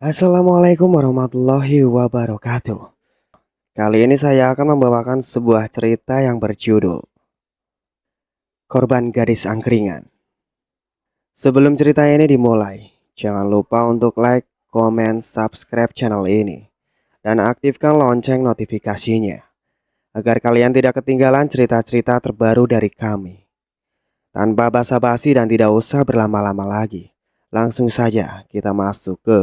Assalamualaikum warahmatullahi wabarakatuh. Kali ini saya akan membawakan sebuah cerita yang berjudul Korban Gadis Angkringan. Sebelum cerita ini dimulai, jangan lupa untuk like, komen, subscribe channel ini, dan aktifkan lonceng notifikasinya agar kalian tidak ketinggalan cerita-cerita terbaru dari kami. Tanpa basa-basi dan tidak usah berlama-lama lagi, langsung saja kita masuk ke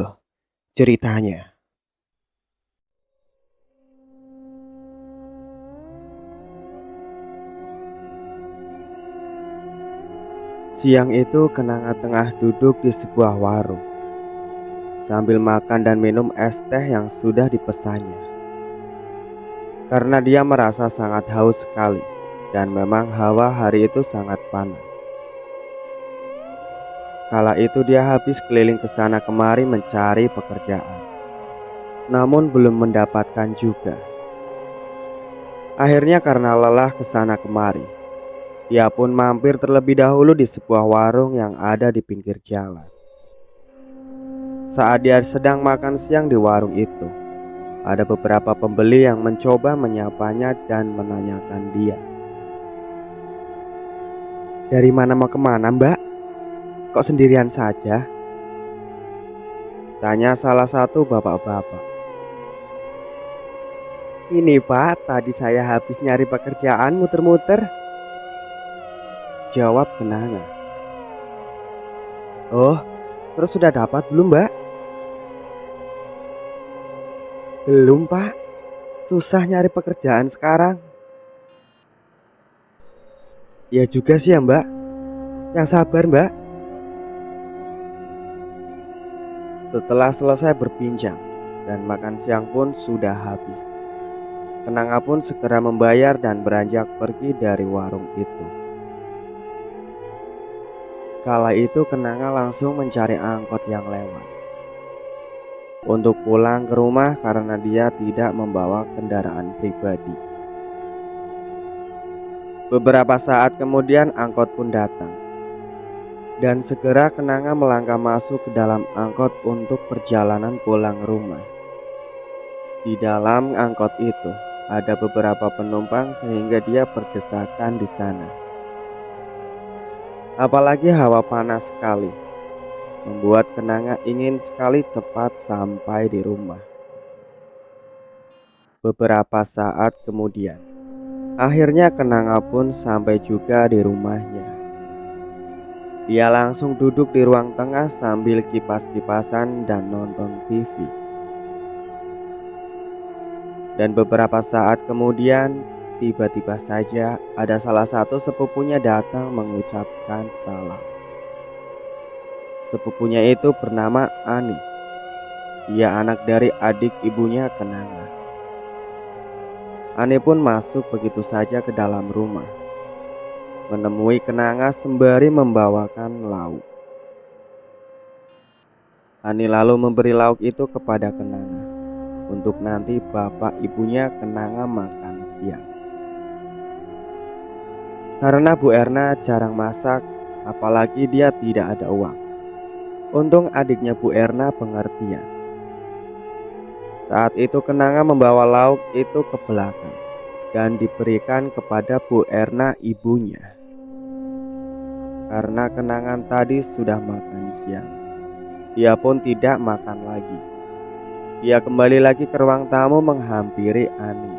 ceritanya. Siang itu Kenanga tengah duduk di sebuah warung sambil makan dan minum es teh yang sudah dipesannya. Karena dia merasa sangat haus sekali dan memang hawa hari itu sangat panas. Kala itu dia habis keliling ke sana kemari mencari pekerjaan, namun belum mendapatkan juga. Akhirnya karena lelah ke sana kemari, dia pun mampir terlebih dahulu di sebuah warung yang ada di pinggir jalan. Saat dia sedang makan siang di warung itu, ada beberapa pembeli yang mencoba menyapanya dan menanyakan dia. "Dari mana mau kemana, Mbak? Kok sendirian saja?" tanya salah satu bapak-bapak. "Ini Pak, tadi saya habis nyari pekerjaan muter-muter," jawab Kenanga. "Oh, terus sudah dapat belum, Mbak?" "Belum Pak, susah nyari pekerjaan sekarang." "Ya juga sih ya Mbak, yang sabar Mbak." Setelah selesai berbincang dan makan siang pun sudah habis, Kenanga pun segera membayar dan beranjak pergi dari warung itu. Kala itu Kenanga langsung mencari angkot yang lewat untuk pulang ke rumah karena dia tidak membawa kendaraan pribadi. Beberapa saat kemudian angkot pun datang, dan segera Kenanga melangkah masuk ke dalam angkot untuk perjalanan pulang rumah. Di dalam angkot itu ada beberapa penumpang sehingga dia berdesakan di sana. Apalagi hawa panas sekali, membuat Kenanga ingin sekali cepat sampai di rumah. Beberapa saat kemudian, akhirnya Kenanga pun sampai juga di rumahnya. Dia langsung duduk di ruang tengah sambil kipas-kipasan dan nonton TV. Dan beberapa saat kemudian, tiba-tiba saja ada salah satu sepupunya datang mengucapkan salam. Sepupunya itu bernama Ani. Dia anak dari adik ibunya Kenanga. Ani pun masuk begitu saja ke dalam rumah, menemui Kenanga sembari membawakan lauk. Ani lalu memberi lauk itu kepada Kenanga untuk nanti bapak ibunya Kenanga makan siang. Karena Bu Erna jarang masak, apalagi dia tidak ada uang. Untung adiknya Bu Erna pengertian. Saat itu Kenanga membawa lauk itu ke belakang dan diberikan kepada Bu Erna ibunya. Karena Kenangan tadi sudah makan siang, dia pun tidak makan lagi. Dia kembali lagi ke ruang tamu menghampiri Ani.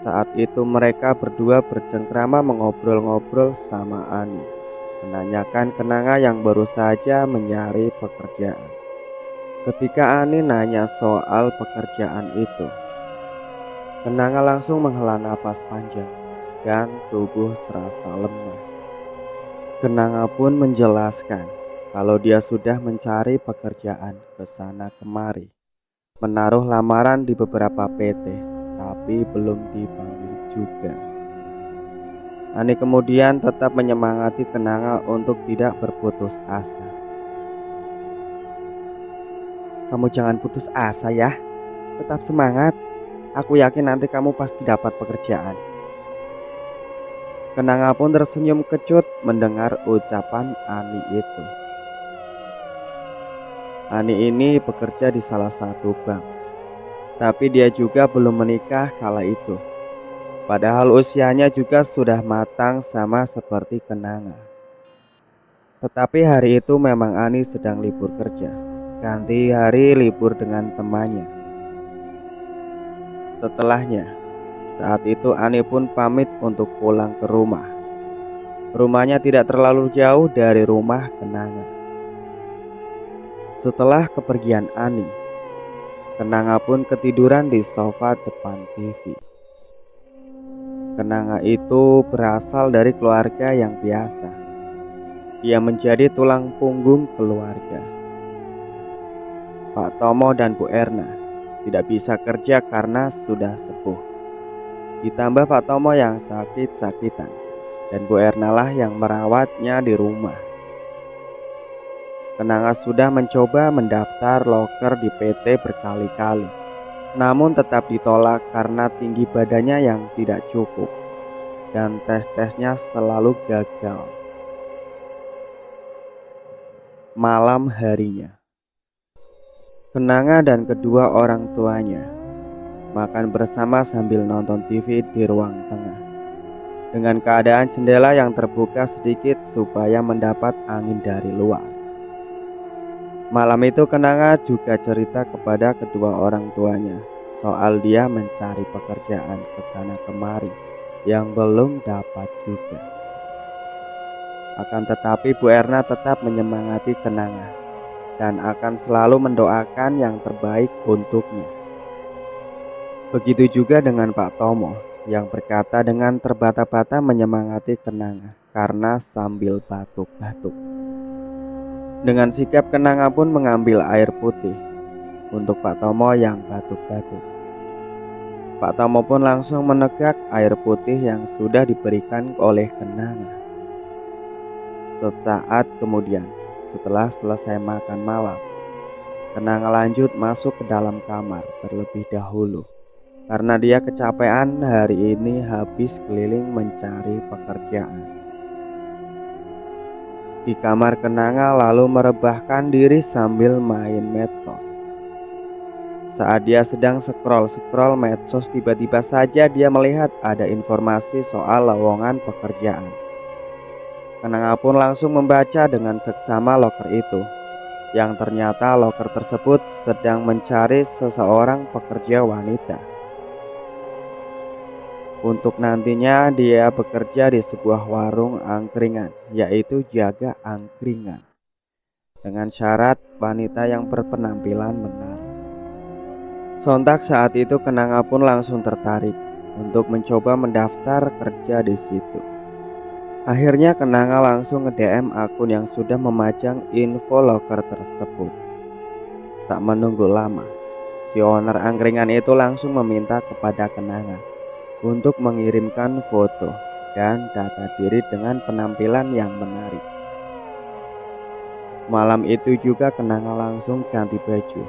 Saat itu mereka berdua bercengkrama mengobrol-ngobrol sama Ani, menanyakan Kenanga yang baru saja mencari pekerjaan. Ketika Ani nanya soal pekerjaan itu, Kenanga langsung menghela napas panjang dan tubuh serasa lemah. Kenanga pun menjelaskan kalau dia sudah mencari pekerjaan ke sana kemari, menaruh lamaran di beberapa PT, tapi belum dipanggil juga. Ani kemudian tetap menyemangati Kenanga untuk tidak berputus asa. "Kamu jangan putus asa ya, tetap semangat. Aku yakin nanti kamu pasti dapat pekerjaan." Kenanga pun tersenyum kecut mendengar ucapan Ani itu. Ani ini bekerja di salah satu bank, tapi dia juga belum menikah kala itu. Padahal usianya juga sudah matang sama seperti Kenanga. Tetapi hari itu memang Ani sedang libur kerja, ganti hari libur dengan temannya. Setelahnya, saat itu Ani pun pamit untuk pulang ke rumah. Rumahnya tidak terlalu jauh dari rumah Kenanga. Setelah kepergian Ani, Kenanga pun ketiduran di sofa depan TV. Kenanga itu berasal dari keluarga yang biasa. Dia menjadi tulang punggung keluarga. Pak Tomo dan Bu Erna tidak bisa kerja karena sudah sepuh. Ditambah Pak Tomo yang sakit-sakitan, dan Bu Erna lah yang merawatnya di rumah. Kenanga sudah mencoba mendaftar loker di PT berkali-kali, namun tetap ditolak karena tinggi badannya yang tidak cukup, dan tes-tesnya selalu gagal. Malam harinya, Kenanga dan kedua orang tuanya makan bersama sambil nonton TV di ruang tengah, dengan keadaan jendela yang terbuka sedikit supaya mendapat angin dari luar. Malam itu Kenanga juga cerita kepada kedua orang tuanya soal dia mencari pekerjaan kesana kemari yang belum dapat juga. Akan tetapi Bu Erna tetap menyemangati Kenanga dan akan selalu mendoakan yang terbaik untuknya. Begitu juga dengan Pak Tomo yang berkata dengan terbata-bata menyemangati Kenanga karena sambil batuk-batuk. Dengan sigap Kenanga pun mengambil air putih untuk Pak Tomo yang batuk-batuk. Pak Tomo pun langsung menegak air putih yang sudah diberikan oleh Kenanga. Sesaat kemudian, setelah selesai makan malam, Kenanga lanjut masuk ke dalam kamar terlebih dahulu karena dia kecapean hari ini habis keliling mencari pekerjaan. Di kamar Kenanga lalu merebahkan diri sambil main medsos. Saat dia sedang scroll medsos, tiba-tiba saja dia melihat ada informasi soal lowongan pekerjaan. Kenanga pun langsung membaca dengan seksama loker itu, yang ternyata loker tersebut sedang mencari seseorang pekerja wanita. Untuk nantinya dia bekerja di sebuah warung angkringan, yaitu jaga angkringan, dengan syarat wanita yang berpenampilan menarik. Sontak saat itu Kenanga pun langsung tertarik untuk mencoba mendaftar kerja di situ. Akhirnya Kenanga langsung nge-DM akun yang sudah memajang info loker tersebut. Tak menunggu lama, si owner angkringan itu langsung meminta kepada Kenanga untuk mengirimkan foto dan data diri dengan penampilan yang menarik. Malam itu juga Kenanga langsung ganti baju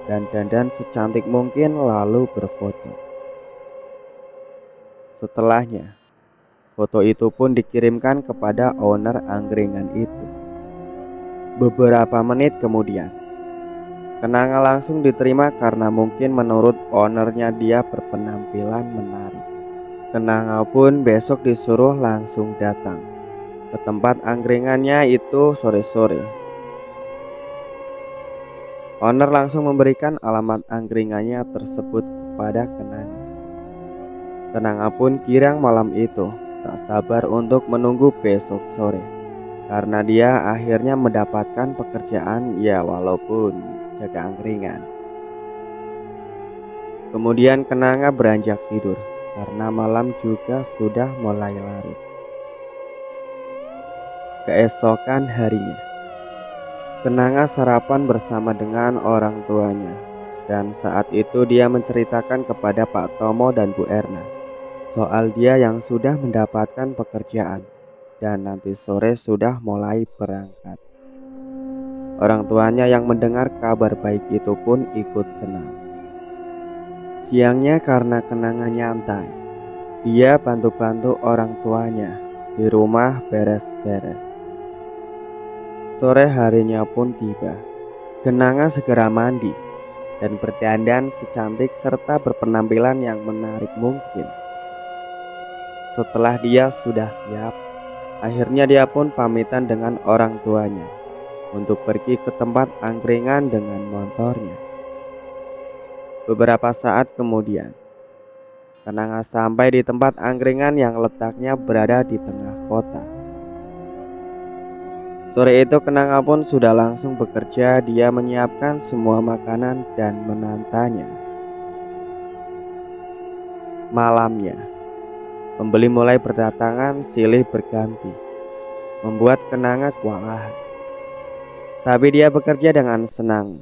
dan dandan secantik mungkin lalu berfoto. Setelahnya, foto itu pun dikirimkan kepada owner angkringan itu. Beberapa menit kemudian, Kenanga langsung diterima karena mungkin menurut ownernya dia berpenampilan menarik. Kenanga pun besok disuruh langsung datang ke tempat angkringannya itu sore-sore. Owner langsung memberikan alamat angkringannya tersebut kepada Kenanga. Kenanga pun girang malam itu, tak sabar untuk menunggu besok sore, karena dia akhirnya mendapatkan pekerjaan ya walaupun jaga angkringan. Kemudian Kenanga beranjak tidur karena malam juga sudah mulai larut. Keesokan harinya, Kenanga sarapan bersama dengan orang tuanya, dan saat itu dia menceritakan kepada Pak Tomo dan Bu Erna soal dia yang sudah mendapatkan pekerjaan dan nanti sore sudah mulai berangkat. Orang tuanya yang mendengar kabar baik itu pun ikut senang. Siangnya karena Kenanga nyantai, dia bantu-bantu orang tuanya di rumah beres-beres. Sore harinya pun tiba. Kenanga segera mandi dan berdandan secantik serta berpenampilan yang menarik mungkin. Setelah dia sudah siap, akhirnya dia pun pamitan dengan orang tuanya untuk pergi ke tempat angkringan dengan motornya. Beberapa saat kemudian, Kenanga sampai di tempat angkringan yang letaknya berada di tengah kota. Sore itu Kenanga pun sudah langsung bekerja. Dia menyiapkan semua makanan dan menantanya. Malamnya, pembeli mulai berdatangan silih berganti, membuat Kenanga kewalahan. Tapi dia bekerja dengan senang.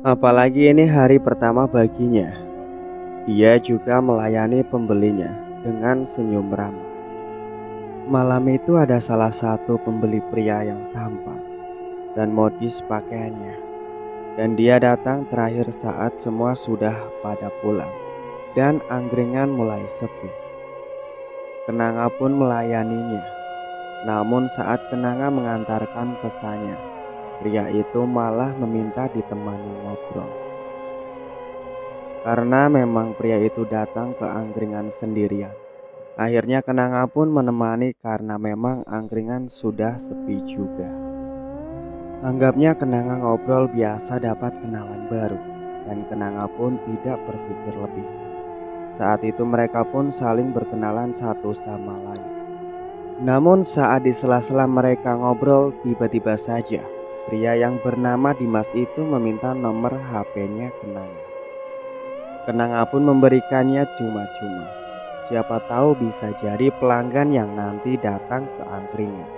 Apalagi ini hari pertama baginya. Dia juga melayani pembelinya dengan senyum ramah. Malam itu ada salah satu pembeli pria yang tampan dan modis pakaiannya. Dan dia datang terakhir saat semua sudah pada pulang dan angkringan mulai sepi. Kenanga pun melayaninya. Namun saat Kenanga mengantarkan pesannya, pria itu malah meminta ditemani ngobrol. Karena memang pria itu datang ke angkringan sendirian, akhirnya Kenanga pun menemani karena memang angkringan sudah sepi juga. Anggapnya Kenanga ngobrol biasa dapat kenalan baru, dan Kenanga pun tidak berpikir lebih. Saat itu mereka pun saling berkenalan satu sama lain. Namun saat di sela-sela mereka ngobrol, tiba-tiba saja pria yang bernama Dimas itu meminta nomor HP-nya Kenanga. Kenanga pun memberikannya cuma-cuma. Siapa tahu bisa jadi pelanggan yang nanti datang ke angkringan.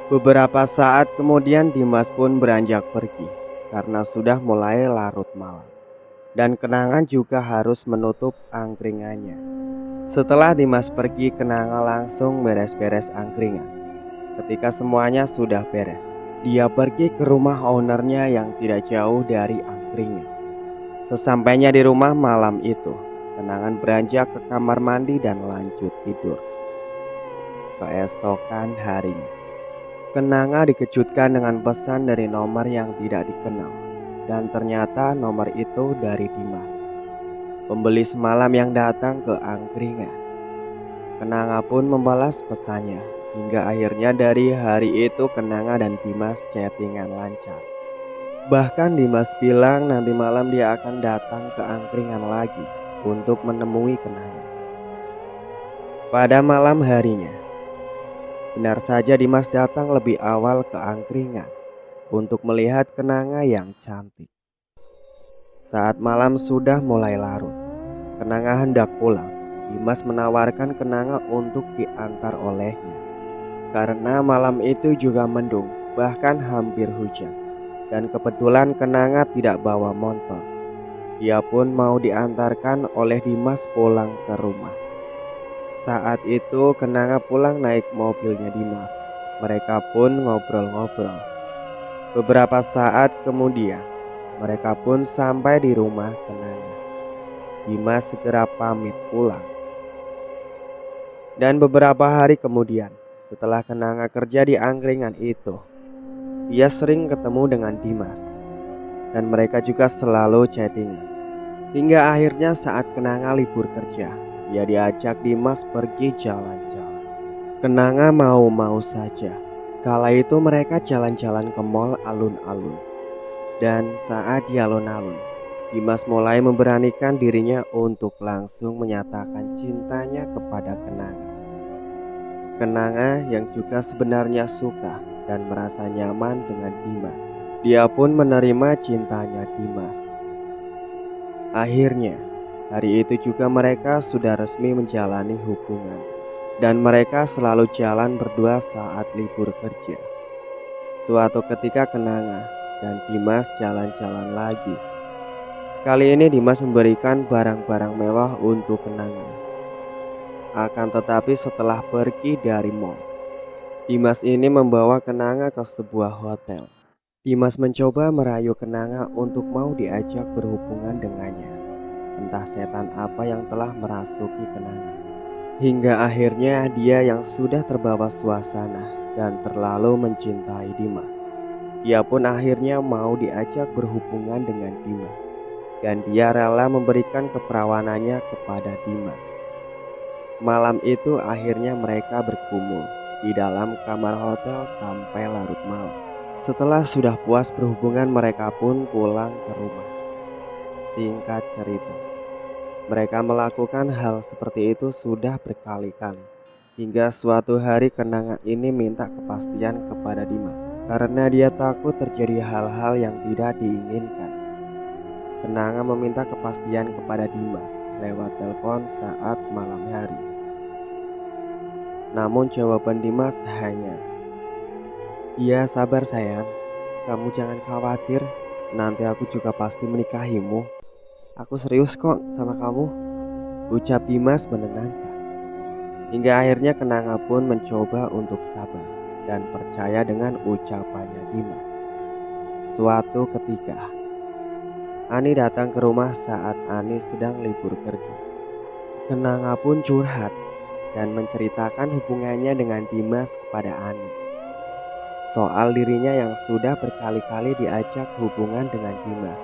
Beberapa saat kemudian Dimas pun beranjak pergi karena sudah mulai larut malam. Dan Kenanga juga harus menutup angkringannya. Setelah Dimas pergi, Kenanga langsung beres-beres angkringan. Ketika semuanya sudah beres, dia pergi ke rumah ownernya yang tidak jauh dari angkringan. Sesampainya di rumah malam itu, Kenanga beranjak ke kamar mandi dan lanjut tidur. Keesokan harinya, Kenanga dikejutkan dengan pesan dari nomor yang tidak dikenal. Dan ternyata nomor itu dari Dimas, pembeli semalam yang datang ke angkringan. Kenanga pun membalas pesannya. Hingga akhirnya dari hari itu Kenanga dan Dimas chattingan lancar. Bahkan Dimas bilang nanti malam dia akan datang ke angkringan lagi untuk menemui Kenanga. Pada malam harinya, benar saja Dimas datang lebih awal ke angkringan untuk melihat Kenanga yang cantik. Saat malam sudah mulai larut, Kenanga hendak pulang. Dimas menawarkan Kenanga untuk diantar olehnya. Karena malam itu juga mendung, bahkan hampir hujan. Dan kebetulan Kenanga tidak bawa motor. Dia pun mau diantarkan oleh Dimas pulang ke rumah. Saat itu Kenanga pulang naik mobilnya Dimas. Mereka pun ngobrol-ngobrol. Beberapa saat kemudian, mereka pun sampai di rumah Kenanga. Dimas segera pamit pulang. Dan beberapa hari kemudian, setelah Kenanga kerja di angkringan itu, dia sering ketemu dengan Dimas. Dan mereka juga selalu chattingan. Hingga akhirnya saat Kenanga libur kerja, dia diajak Dimas pergi jalan-jalan. Kenanga mau-mau saja. Kala itu mereka jalan-jalan ke mall alun-alun. Dan saat di alun-alun, Dimas mulai memberanikan dirinya untuk langsung menyatakan cintanya kepada Kenanga. Kenanga yang juga sebenarnya suka dan merasa nyaman dengan Dimas. Dia pun menerima cintanya Dimas. Akhirnya, hari itu juga mereka sudah resmi menjalani hubungan. Dan mereka selalu jalan berdua saat libur kerja. Suatu ketika Kenanga dan Dimas jalan-jalan lagi. Kali ini Dimas memberikan barang-barang mewah untuk Kenanga. Akan tetapi setelah pergi dari mall, Dimas ini membawa Kenanga ke sebuah hotel. Dimas mencoba merayu Kenanga untuk mau diajak berhubungan dengannya. Entah setan apa yang telah merasuki Kenanga. Hingga akhirnya dia yang sudah terbawa suasana dan terlalu mencintai Dimas. Dia pun akhirnya mau diajak berhubungan dengan Dimas, dan dia rela memberikan keperawanannya kepada Dimas. Malam itu akhirnya mereka bergumul di dalam kamar hotel sampai larut malam. Setelah sudah puas berhubungan, mereka pun pulang ke rumah. Singkat cerita, mereka melakukan hal seperti itu sudah berkali-kali. Hingga suatu hari Kenanga ini minta kepastian kepada Dimas karena dia takut terjadi hal-hal yang tidak diinginkan. Kenanga meminta kepastian kepada Dimas lewat telepon saat malam hari. Namun jawaban Dimas hanya, "Iya, sabar sayang, kamu jangan khawatir, nanti aku juga pasti menikahimu. Aku serius kok sama kamu," ucap Dimas menenangkan. Hingga akhirnya Kenanga pun mencoba untuk sabar dan percaya dengan ucapannya Dimas. Suatu ketika, Ani datang ke rumah saat Ani sedang libur kerja. Kenanga pun curhat dan menceritakan hubungannya dengan Dimas kepada Ani. Soal dirinya yang sudah berkali-kali diajak hubungan dengan Dimas.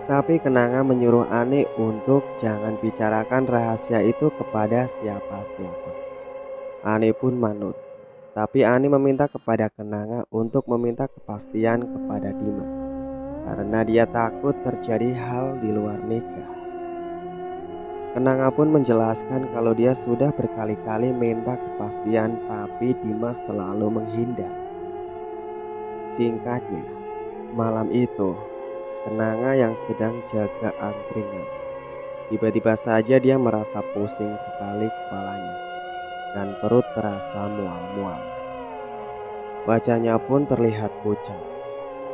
Tapi Kenanga menyuruh Ani untuk jangan bicarakan rahasia itu kepada siapa-siapa. Ani pun manut. Tapi Ani meminta kepada Kenanga untuk meminta kepastian kepada Dimas karena dia takut terjadi hal di luar nikah. Kenanga pun menjelaskan kalau dia sudah berkali-kali minta kepastian tapi Dimas selalu menghindar. Singkatnya, malam itu Kenanga yang sedang jaga angkringan, tiba-tiba saja dia merasa pusing sekali kepalanya dan perut terasa mual-mual. Wajahnya pun terlihat pucat.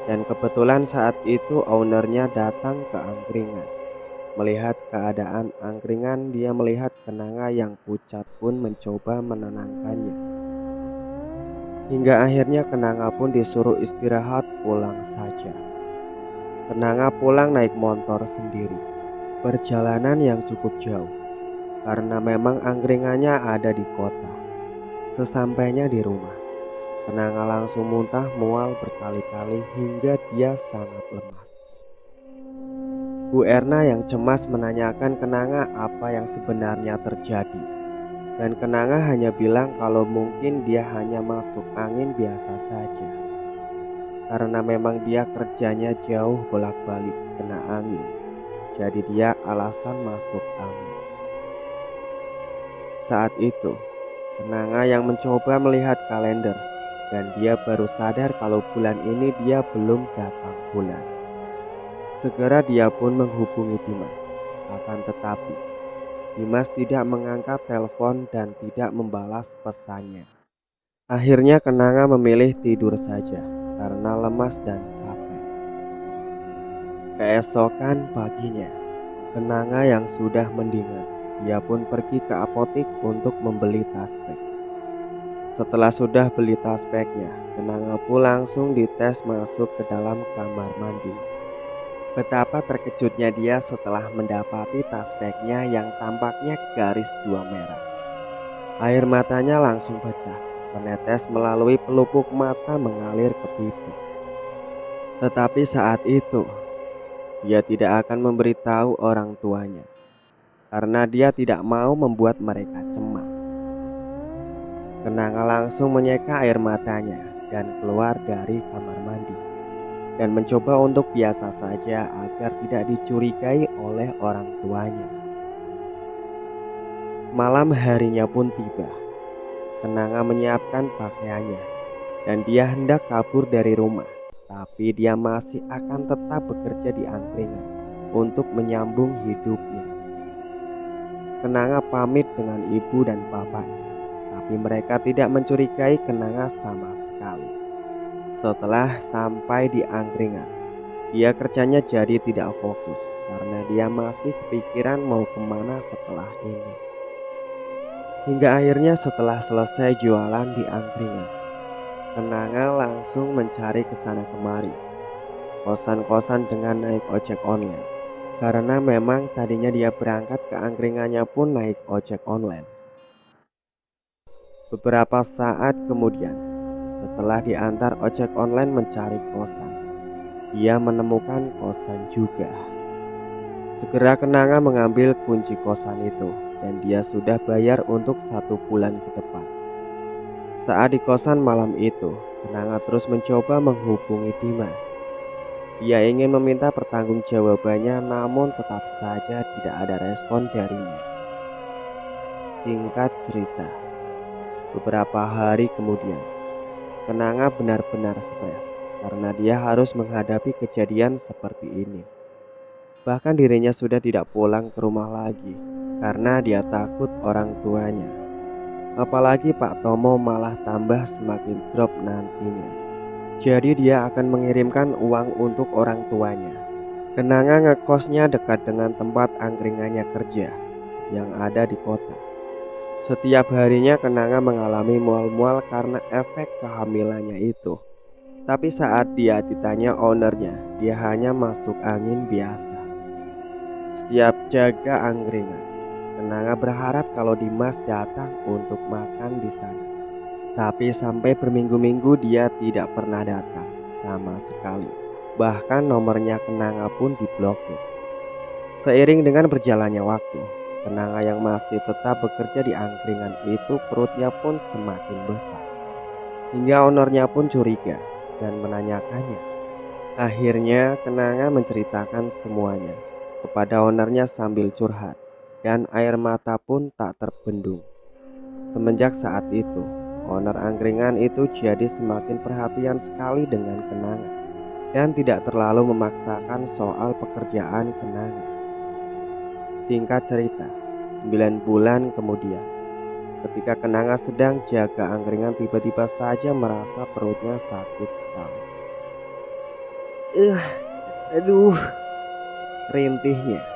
Dan kebetulan saat itu ownernya datang ke angkringan. Melihat keadaan angkringan, dia melihat Kenanga yang pucat pun mencoba menenangkannya. Hingga akhirnya Kenanga pun disuruh istirahat pulang saja. Kenanga pulang naik motor sendiri. Perjalanan yang cukup jauh karena memang angkringannya ada di kota. Sesampainya di rumah, Kenanga langsung muntah mual berkali-kali hingga dia sangat lemas. Bu Erna yang cemas menanyakan Kenanga apa yang sebenarnya terjadi. Dan Kenanga hanya bilang kalau mungkin dia hanya masuk angin biasa saja. Karena memang dia kerjanya jauh bolak-balik kena angin. Jadi dia alasan masuk angin. Saat itu, Kenanga yang mencoba melihat kalender. Dan dia baru sadar kalau bulan ini dia belum datang bulan. Segera dia pun menghubungi Dimas. Akan tetapi Dimas tidak mengangkat telepon dan tidak membalas pesannya. Akhirnya Kenanga memilih tidur saja karena lemas dan capek. Keesokan paginya, Kenanga yang sudah mendingan, dia pun pergi ke apotik untuk membeli tas bag. Setelah sudah beli tas bagnya, Kenanga pun langsung dites masuk ke dalam kamar mandi. Betapa terkejutnya dia setelah mendapati tas bagnya yang tampaknya garis 2 merah. Air matanya langsung pecah, menetes melalui pelupuk mata mengalir ke pipi. Tetapi saat itu, dia tidak akan memberitahu orang tuanya, karena dia tidak mau membuat mereka cemas. Kenanga langsung menyeka air matanya dan keluar dari kamar mandi dan mencoba untuk biasa saja agar tidak dicurigai oleh orang tuanya. Malam harinya pun tiba. Kenanga menyiapkan pakaiannya dan dia hendak kabur dari rumah, tapi dia masih akan tetap bekerja di angkringan untuk menyambung hidupnya. Kenanga pamit dengan ibu dan bapaknya, tapi mereka tidak mencurigai Kenanga sama sekali. Setelah sampai di angkringan, dia kerjanya jadi tidak fokus karena dia masih kepikiran mau kemana setelah ini. Hingga akhirnya setelah selesai jualan di angkringan, Kenanga langsung mencari kesana kemari, kosan-kosan dengan naik ojek online. Karena memang tadinya dia berangkat ke angkringannya pun naik ojek online. Beberapa saat kemudian, Setelah diantar ojek online mencari kosan, dia menemukan kosan juga. Segera Kenanga mengambil kunci kosan itu dan dia sudah bayar untuk 1 bulan ke depan. Saat di kosan malam itu, Kenanga terus mencoba menghubungi Dimas. Dia ingin meminta pertanggungjawabannya namun tetap saja tidak ada respon darinya. Singkat cerita, beberapa hari kemudian, Kenanga benar-benar stres karena dia harus menghadapi kejadian seperti ini. Bahkan dirinya sudah tidak pulang ke rumah lagi karena dia takut orang tuanya. Apalagi Pak Tomo malah tambah semakin drop nantinya. Jadi dia akan mengirimkan uang untuk orang tuanya. Kenanga ngekosnya dekat dengan tempat angkringannya kerja yang ada di kota. Setiap harinya Kenanga mengalami mual-mual karena efek kehamilannya itu. Tapi saat dia ditanya ownernya, dia hanya masuk angin biasa. Setiap jaga angkringan, Kenanga berharap kalau Dimas datang untuk makan di sana. Tapi sampai berminggu-minggu dia tidak pernah datang sama sekali. Bahkan nomornya Kenanga pun diblokir. Seiring dengan berjalannya waktu, Kenanga yang masih tetap bekerja di angkringan itu perutnya pun semakin besar. Hingga ownernya pun curiga dan menanyakannya. Akhirnya Kenanga menceritakan semuanya kepada ownernya sambil curhat. Dan air mata pun tak terbendung. Semenjak saat itu, owner angkringan itu jadi semakin perhatian sekali dengan Kenanga dan tidak terlalu memaksakan soal pekerjaan Kenanga. Singkat cerita, 9 bulan kemudian, ketika Kenanga sedang jaga angkringan tiba-tiba saja merasa perutnya sakit sekali. Aduh, rintihnya.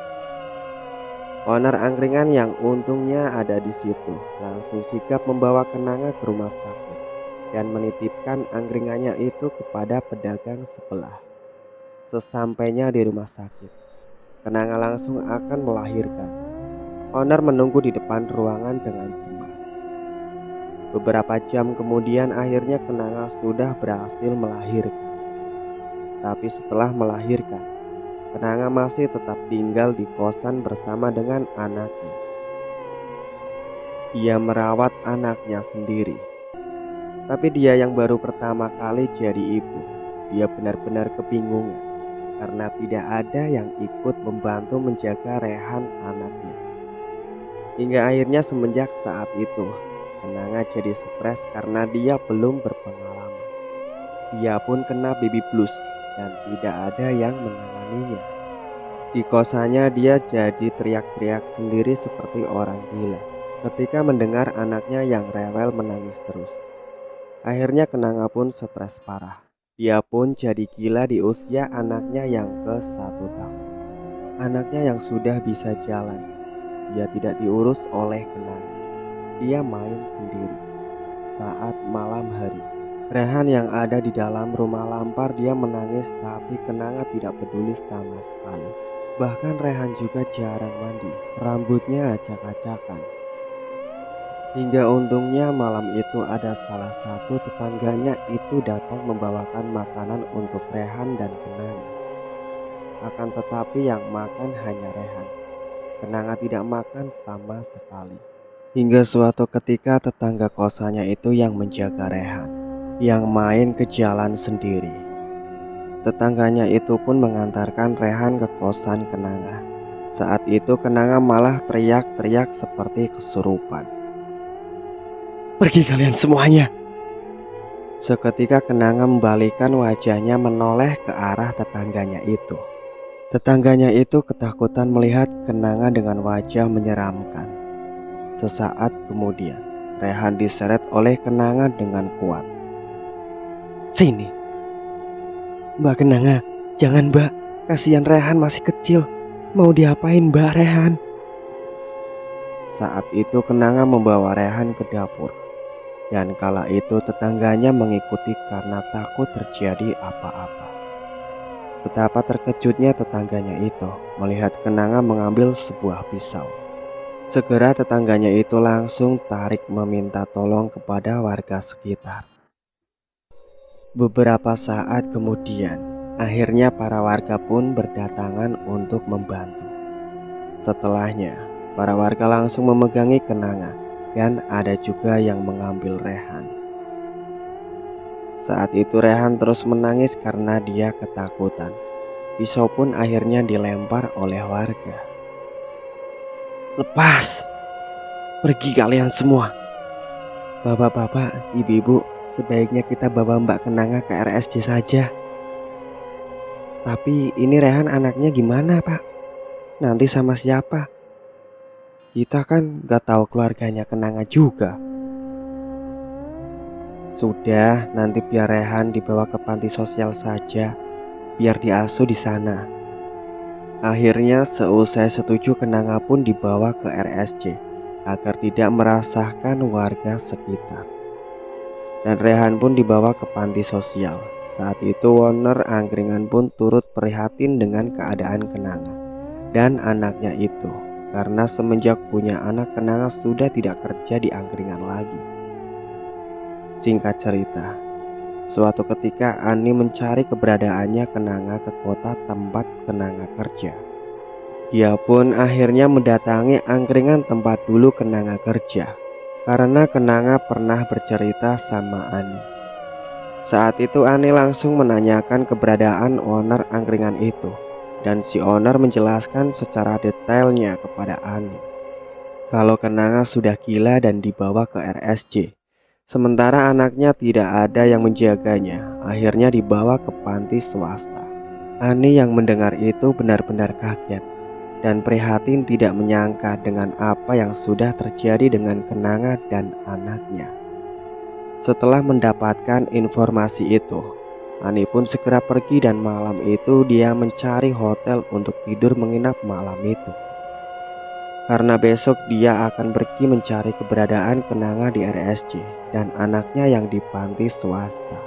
Owner angkringan yang untungnya ada di situ langsung sigap membawa Kenanga ke rumah sakit dan menitipkan angkringannya itu kepada pedagang sebelah. Sesampainya di rumah sakit, Kenanga langsung akan melahirkan. Owner menunggu di depan ruangan dengan cemas. Beberapa jam kemudian akhirnya Kenanga sudah berhasil melahirkan. Tapi setelah melahirkan, Kenanga masih tetap tinggal di kosan bersama dengan anaknya. Dia merawat anaknya sendiri. Tapi dia yang baru pertama kali jadi ibu, dia benar-benar kebingungan karena tidak ada yang ikut membantu menjaga Rehan anaknya. Hingga akhirnya semenjak saat itu, Kenanga jadi stres karena dia belum berpengalaman. Dia pun kena baby blues dan tidak ada yang menanganinya. Di kosannya dia jadi teriak-teriak sendiri seperti orang gila ketika mendengar anaknya yang rewel menangis terus. Akhirnya Kenanga pun stres parah. Dia pun jadi gila di usia anaknya yang ke-1 tahun. Anaknya yang sudah bisa jalan, dia tidak diurus oleh Kenanga. Dia main sendiri. Saat malam hari, Rehan yang ada di dalam rumah lampar dia menangis tapi Kenanga tidak peduli sama sekali. Bahkan Rehan juga jarang mandi, rambutnya acak-acakan. Hingga untungnya malam itu ada salah satu tetangganya itu datang membawakan makanan untuk Rehan dan Kenanga. Akan tetapi yang makan hanya Rehan. Kenanga tidak makan sama sekali. Hingga suatu ketika tetangga kosannya itu yang menjaga Rehan, yang main ke jalan sendiri. Tetangganya itu pun mengantarkan Rehan ke kosan Kenanga. Saat itu Kenanga malah teriak-teriak seperti kesurupan. "Pergi kalian semuanya!" Seketika Kenanga membalikkan wajahnya menoleh ke arah tetangganya itu. Tetangganya itu ketakutan melihat Kenanga dengan wajah menyeramkan. Sesaat kemudian, Rehan diseret oleh Kenanga dengan kuat. "Sini, Mbak Kenanga, jangan Mbak, kasihan Rehan masih kecil. Mau diapain Mbak Rehan?" Saat itu Kenanga membawa Rehan ke dapur. Dan kala itu tetangganya mengikuti karena takut terjadi apa-apa. Betapa terkejutnya tetangganya itu melihat Kenanga mengambil sebuah pisau. Segera tetangganya itu langsung tarik meminta tolong kepada warga sekitar. Beberapa saat kemudian, akhirnya para warga pun berdatangan untuk membantu. Setelahnya, para warga langsung memegangi kenanga dan ada juga yang mengambil Rehan. Saat itu Rehan terus menangis karena dia ketakutan. Pisau pun akhirnya dilempar oleh warga. "Lepas! Pergi kalian semua! Bapak-bapak, ibu-ibu, sebaiknya kita bawa Mbak Kenanga ke RSJ saja." "Tapi ini Rehan anaknya gimana, Pak? Nanti sama siapa? Kita kan gak tahu keluarganya Kenanga juga." "Sudah, nanti biar Rehan dibawa ke panti sosial saja, biar diasuh di sana." Akhirnya seusai setuju, Kenanga pun dibawa ke RSJ agar tidak merasakan warga sekitar. Dan Rehan pun dibawa ke panti sosial. Saat itu owner angkringan pun turut prihatin dengan keadaan Kenanga dan anaknya itu, karena semenjak punya anak, Kenanga sudah tidak kerja di angkringan lagi. Singkat cerita, suatu ketika Ani mencari keberadaannya Kenanga ke kota tempat Kenanga kerja. Dia pun akhirnya mendatangi angkringan tempat dulu Kenanga kerja, karena Kenanga pernah bercerita sama Ani. Saat itu Ani langsung menanyakan keberadaan owner angkringan itu, dan si owner menjelaskan secara detailnya kepada Ani kalau Kenanga sudah gila dan dibawa ke RSJ, sementara anaknya tidak ada yang menjaganya. Akhirnya dibawa ke panti swasta. Ani yang mendengar itu benar-benar kaget dan prihatin, tidak menyangka dengan apa yang sudah terjadi dengan Kenanga dan anaknya. Setelah mendapatkan informasi itu, Ani pun segera pergi dan malam itu dia mencari hotel untuk tidur menginap malam itu. Karena besok dia akan pergi mencari keberadaan Kenanga di RSJ dan anaknya yang di panti swasta.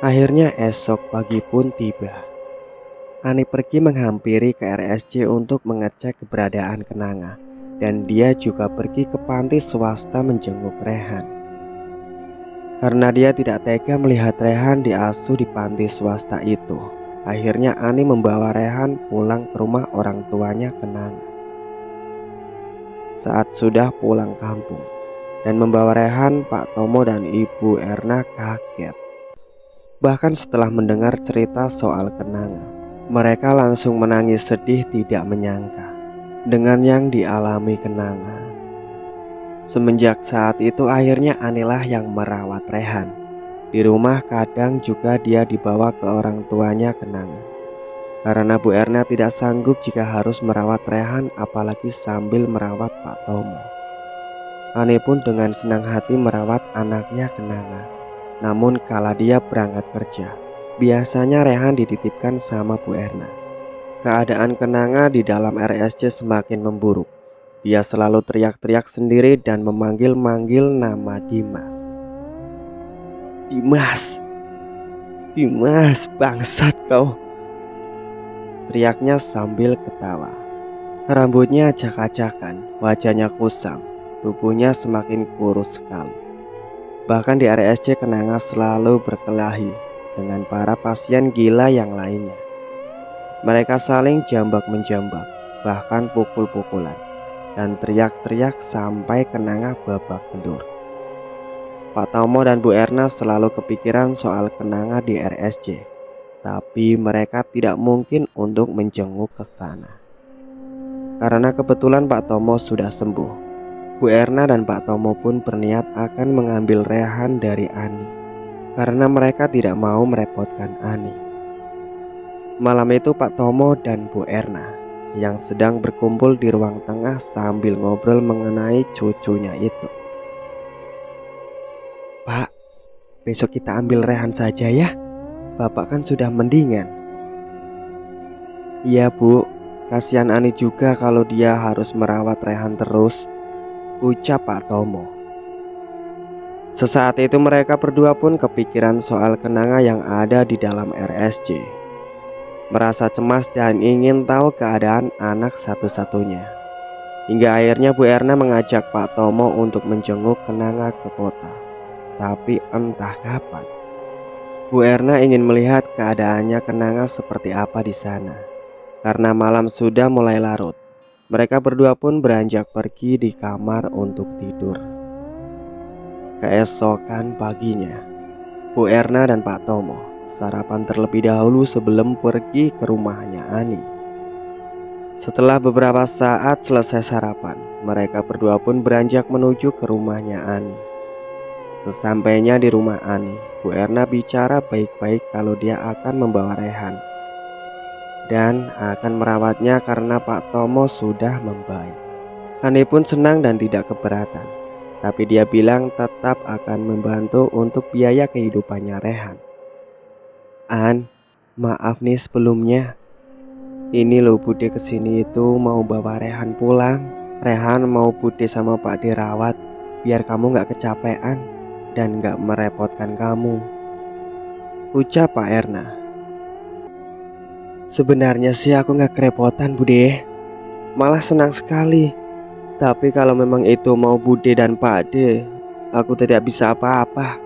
Akhirnya esok pagi pun tiba. Ani pergi menghampiri ke RSJ untuk mengecek keberadaan Kenanga, dan dia juga pergi ke panti swasta menjenguk Rehan. Karena dia tidak tega melihat Rehan diasuh di panti swasta itu, akhirnya Ani membawa Rehan pulang ke rumah orang tuanya Kenanga. Saat sudah pulang kampung dan membawa Rehan, Pak Tomo dan Ibu Erna kaget. Bahkan setelah mendengar cerita soal Kenanga, mereka langsung menangis sedih, tidak menyangka dengan yang dialami Kenanga. Semenjak saat itu akhirnya Anilah yang merawat Rehan. Di rumah kadang juga dia dibawa ke orang tuanya Kenanga, karena Bu Erna tidak sanggup jika harus merawat Rehan, apalagi sambil merawat Pak Tomo. Ani pun dengan senang hati merawat anaknya Kenanga. Namun kala dia berangkat kerja, biasanya Rehan dititipkan sama Bu Erna. Keadaan Kenanga di dalam RSJ semakin memburuk. Dia selalu teriak-teriak sendiri dan memanggil-manggil nama Dimas. "Dimas, Dimas, bangsat kau!" teriaknya sambil ketawa. Rambutnya acak-acakan, wajahnya kusam, tubuhnya semakin kurus sekali. Bahkan di RSJ Kenanga selalu berkelahi dengan para pasien gila yang lainnya. Mereka saling jambak-menjambak, bahkan pukul-pukulan dan teriak-teriak sampai Kenanga babak belur. Pak Tomo dan Bu Erna selalu kepikiran soal Kenanga di RSJ, tapi mereka tidak mungkin untuk menjenguk ke sana. Karena kebetulan Pak Tomo sudah sembuh, Bu Erna dan Pak Tomo pun berniat akan mengambil Rehan dari Ani, karena mereka tidak mau merepotkan Ani. Malam itu Pak Tomo dan Bu Erna yang sedang berkumpul di ruang tengah sambil ngobrol mengenai cucunya itu. "Pak, besok kita ambil Rehan saja ya. Bapak kan sudah mendingan." "Iya Bu, kasihan Ani juga kalau dia harus merawat Rehan terus," ucap Pak Tomo. Sesaat itu mereka berdua pun kepikiran soal Kenanga yang ada di dalam RSJ. Merasa cemas dan ingin tahu keadaan anak satu-satunya. Hingga akhirnya Bu Erna mengajak Pak Tomo untuk menjenguk Kenanga ke kota. Tapi entah kapan Bu Erna ingin melihat keadaannya Kenanga seperti apa di sana. Karena malam sudah mulai larut, mereka berdua pun beranjak pergi di kamar untuk tidur. Keesokan paginya, Bu Erna dan Pak Tomo sarapan terlebih dahulu sebelum pergi ke rumahnya Ani. Setelah beberapa saat selesai sarapan, mereka berdua pun beranjak menuju ke rumahnya Ani. Sesampainya di rumah Ani, Bu Erna bicara baik-baik kalau dia akan membawa Rehan dan akan merawatnya karena Pak Tomo sudah membaik. Ani pun senang dan tidak keberatan, tapi dia bilang tetap akan membantu untuk biaya kehidupannya Rehan. An, maaf nih sebelumnya. Ini loh Bude kesini itu mau bawa Rehan pulang. Rehan mau Bude sama Pak dirawat biar kamu gak kecapean dan gak merepotkan kamu, ucap Pak Erna. Sebenarnya sih aku gak kerepotan Bude, malah senang sekali. Tapi kalau memang itu mau Bude dan Pak De, aku tidak bisa apa-apa.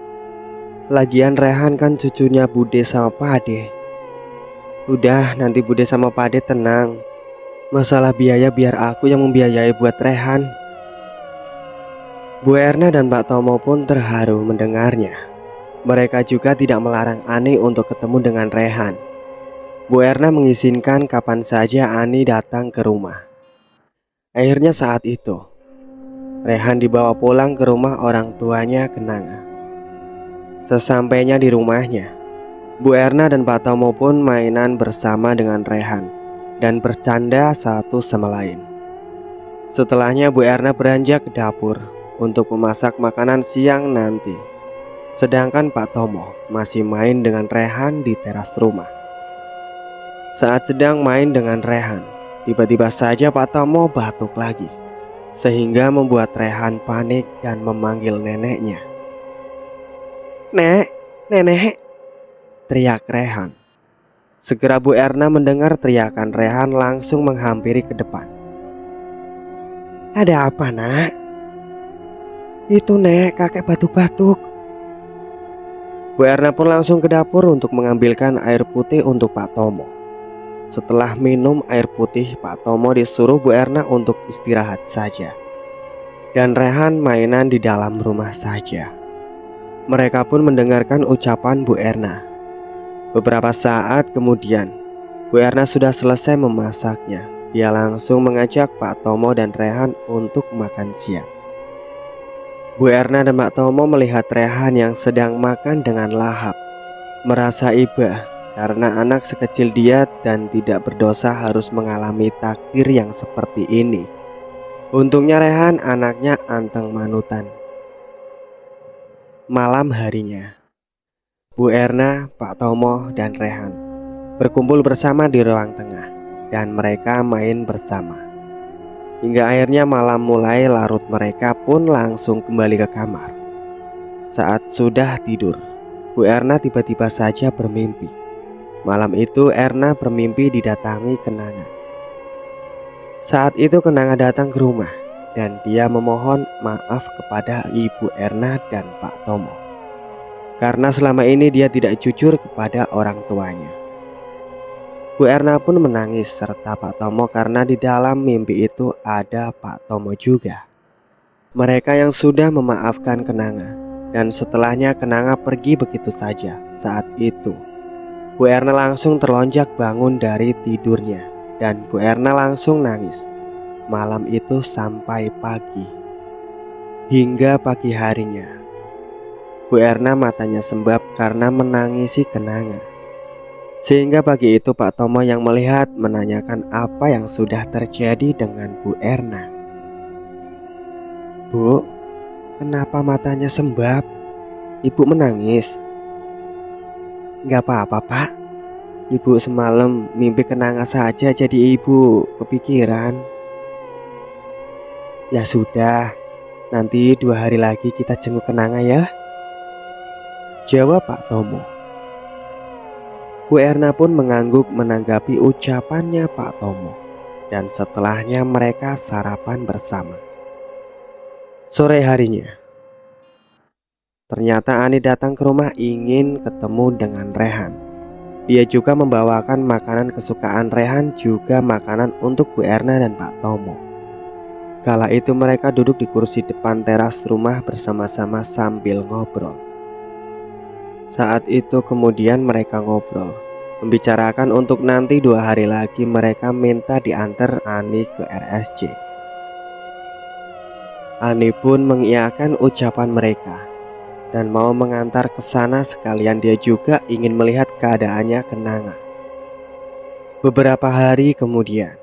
Lagian Rehan kan cucunya Bude sama Pak De. Udah nanti Bude sama Pak De tenang. Masalah biaya biar aku yang membiayai buat Rehan. Bu Erna dan Pak Tomo pun terharu mendengarnya. Mereka juga tidak melarang Ani untuk ketemu dengan Rehan. Bu Erna mengizinkan kapan saja Ani datang ke rumah. Akhirnya saat itu, Rehan dibawa pulang ke rumah orang tuanya Kenanga. Sesampainya di rumahnya, Bu Erna dan Pak Tomo pun mainan bersama dengan Rehan dan bercanda satu sama lain. Setelahnya Bu Erna beranjak ke dapur untuk memasak makanan siang nanti. Sedangkan Pak Tomo masih main dengan Rehan di teras rumah. Saat sedang main dengan Rehan, tiba-tiba saja Pak Tomo batuk lagi, sehingga membuat Rehan panik dan memanggil neneknya. "Nek, nenek!" teriak Rehan. Segera Bu Erna mendengar teriakan Rehan langsung menghampiri ke depan. "Ada apa nak?" "Itu Nek, kakek batuk-batuk." Bu Erna pun langsung ke dapur untuk mengambilkan air putih untuk Pak Tomo. Setelah minum air putih, Pak Tomo disuruh Bu Erna untuk istirahat saja, dan Rehan mainan di dalam rumah saja. Mereka pun mendengarkan ucapan Bu Erna. Beberapa saat kemudian, Bu Erna sudah selesai memasaknya. Dia langsung mengajak Pak Tomo dan Rehan untuk makan siang. Bu Erna dan Pak Tomo melihat Rehan yang sedang makan dengan lahap, merasa iba karena anak sekecil dia dan tidak berdosa harus mengalami takdir yang seperti ini. Untungnya Rehan anaknya anteng manutan. Malam harinya, Bu Erna, Pak Tomo, dan Rehan berkumpul bersama di ruang tengah dan mereka main bersama. Hingga akhirnya malam mulai larut, mereka pun langsung kembali ke kamar. Saat sudah tidur, Bu Erna tiba-tiba saja bermimpi. Malam itu Erna bermimpi didatangi Kenanga. Saat itu Kenanga datang ke rumah dan dia memohon maaf kepada Ibu Erna dan Pak Tomo karena selama ini dia tidak jujur kepada orang tuanya. Bu Erna pun menangis serta Pak Tomo karena di dalam mimpi itu ada Pak Tomo juga. Mereka yang sudah memaafkan Kenanga, dan setelahnya Kenanga pergi begitu saja. Saat itu Bu Erna langsung terlonjak bangun dari tidurnya dan Bu Erna langsung nangis malam itu sampai pagi. Hingga pagi harinya, Bu Erna matanya sembab karena menangisi Kenanga. Sehingga pagi itu Pak Tomo yang melihat menanyakan apa yang sudah terjadi dengan Bu Erna. "Bu, kenapa matanya sembab? Ibu menangis?" "Gak apa-apa Pak, Ibu semalam mimpi Kenanga saja jadi ibu kepikiran." "Ya sudah, nanti 2 hari lagi kita jenguk Kenanga ya," jawab Pak Tomo. Bu Erna pun mengangguk menanggapi ucapannya Pak Tomo. Dan setelahnya mereka sarapan bersama. Sore harinya, Ternyata Ani datang ke rumah ingin ketemu dengan Rehan. Dia juga membawakan makanan kesukaan Rehan, juga makanan untuk Bu Erna dan Pak Tomo. Kala itu mereka duduk di kursi depan teras rumah bersama-sama sambil ngobrol. Saat itu kemudian mereka ngobrol, membicarakan untuk nanti 2 hari lagi mereka minta diantar Ani ke RSJ. Ani pun mengiyakan ucapan mereka dan mau mengantar ke sana, sekalian dia juga ingin melihat keadaannya Kenanga. Beberapa hari kemudian,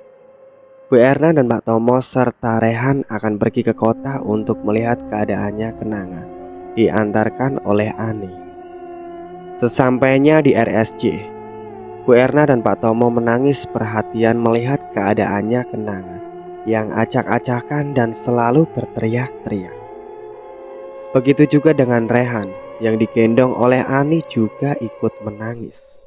Bu Erna dan Pak Tomo serta Rehan akan pergi ke kota untuk melihat keadaannya Kenanga, diantarkan oleh Ani. Sesampainya di RSJ, Bu Erna dan Pak Tomo menangis perhatian melihat keadaannya Kenanga yang acak-acakan dan selalu berteriak-teriak. Begitu juga dengan Rehan yang digendong oleh Ani juga ikut menangis.